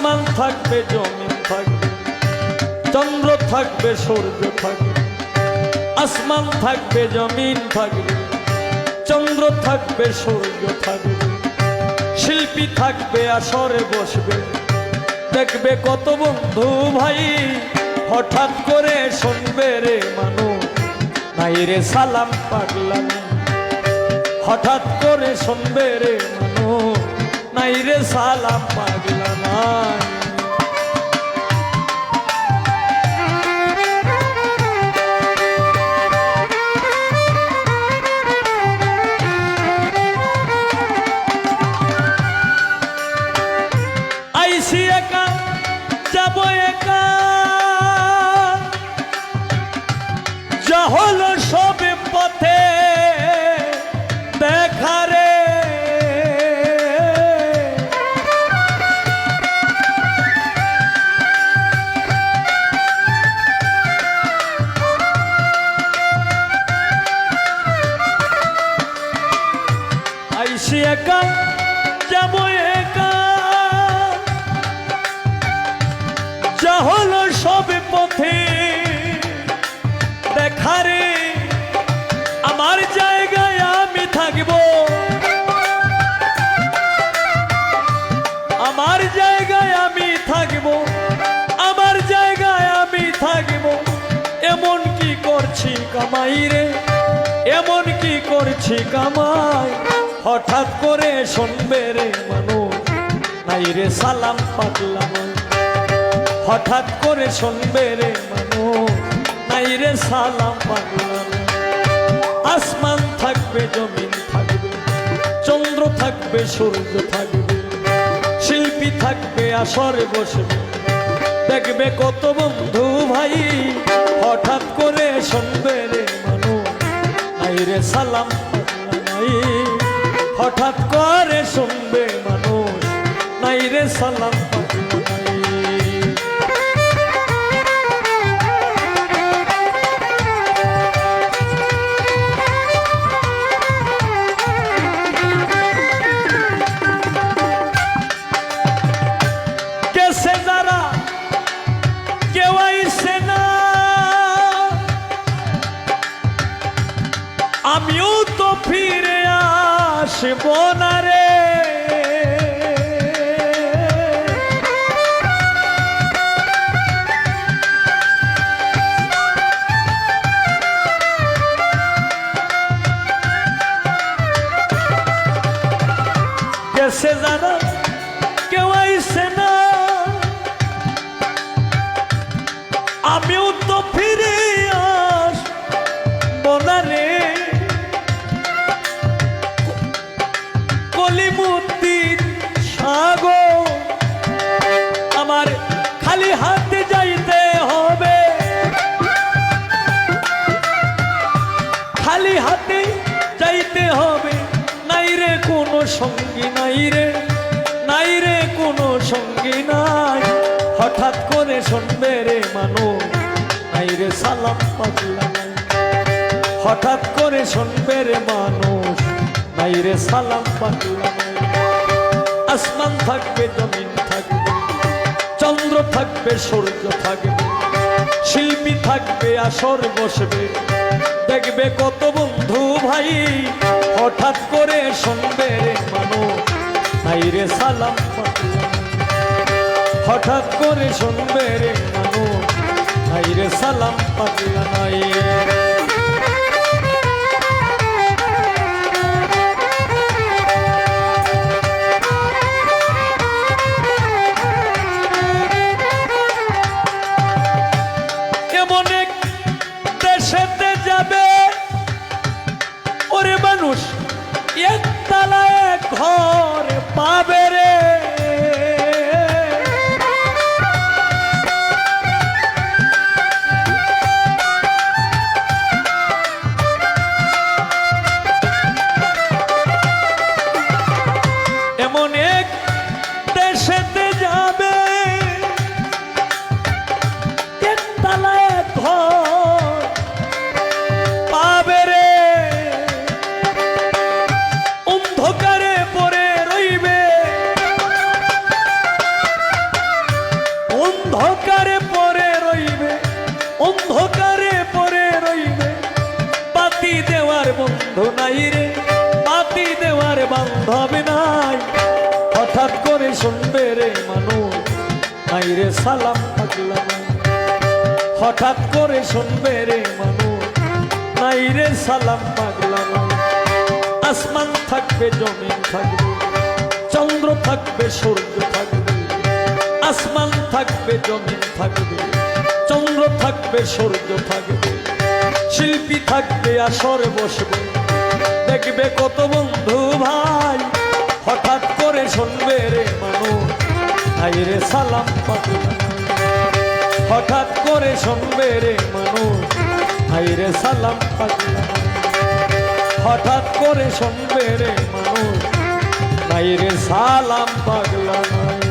আসমান থাকবে জমিন থাকবে চন্দ্র থাকবে সূর্য থাকবে আসমান থাকবে জমিন থাকবে চন্দ্র থাকবে সূর্য থাকবে শিল্পী থাকবে আসরে বসবে দেখবে কত বন্ধু ভাই হঠাৎ করে শুনবে রে মানুষ নাই রে সালাম পাগলা হঠাৎ করে শুনবে রে মানুষ নাই রে সালাম পাগলা নাই আইসি একা যাব একা যা হলো সবে পথে দেখারে আইসি একা যাব একা যা হলো সবে পথে দেখারে আমার জায়গায় আমি থাকব আমার জায়গায় আমি থাকব আমার জায়গায় আমি থাকব এমন কি করছি কামাই রে এমন কি করছি কামাই হঠাৎ করে শুনবে রে মানুষ নাই রে সালাম পাগলা হঠাৎ করে শুনবে রে মানুষ নাই রে সালাম পাগলা আসমান থাকবে জমিন থাকবে চন্দ্র থাকবে সূর্য থাকবে শিল্পী থাকবে আসরে বসবে দেখবে কত বন্ধু ভাই হঠাৎ করে শুনবে রে মানুষ নাই রে সালাম পাগলা নাই হঠাৎ করে শুনবে মানুষ নাই রে সালাম পাগলা নাই আমিও তো ফিরে আসব না রে গেছে যারা কেউ আইসে না আমিও তো ফিরে আসব না রে কলিমুদ্দিন সাগর আমার খালি হাতে যাইতে হবে খালি হাতে যাইতে হবে নাই রে কোনো সঙ্গী নাই রে কোনো সঙ্গী নাই হঠাৎ করে শুনবে রে মানুষ নাই রে সালাম পাগলা নাই হঠাৎ করে শুনবে রে মানুষ নাই রে সালাম পাগলা নাই আসমান থাকবে জমিন থাকবে চন্দ্র থাকবে সূর্য থাকবে শিল্পী থাকবে আসর বসবে দেখবে কত বন্ধু ভাই হঠাৎ করে শুনবে রে মানুষ নাই রে সালাম পাগলা হঠাৎ করে শুনবে রে মানুষ নাই রে সালাম পাগলা নাই মানুষ একতলায় ঘর পাবে রে অন্ধকারে পরে রইবে, অন্ধকারে পরে রইবে, বাতি দেওয়ার বন্ধু নাই রে, বাতি দেওয়ার বান্ধব নাই। হঠাৎ করে শুনবে রে মানুষ, নাই রে সালাম পাগলা নাই। হঠাৎ করে শুনবে রে মানুষ, নাই রে সালাম পাগলা নাই। আসমান থাকবে, জমিন থাকবে, চন্দ্র থাকবে, সূর্য থাকবে। আসমান থাকবে, জমিন থাকবে, চন্দ্র থাকবে, সূর্য থাকবে। শিল্পী থাকবে, আসরে বসবে, দেখবে কত বন্ধু ভাই। হঠাৎ করে শুনবে রে মানুষ, নাই রে সালাম পাগলা। হঠাৎ করে শুনবে রে মানুষ, নাই রে সালাম পাগলা। হঠাৎ করে শুনবে রে মানুষ, নাই রে সালাম পাগলা নাই।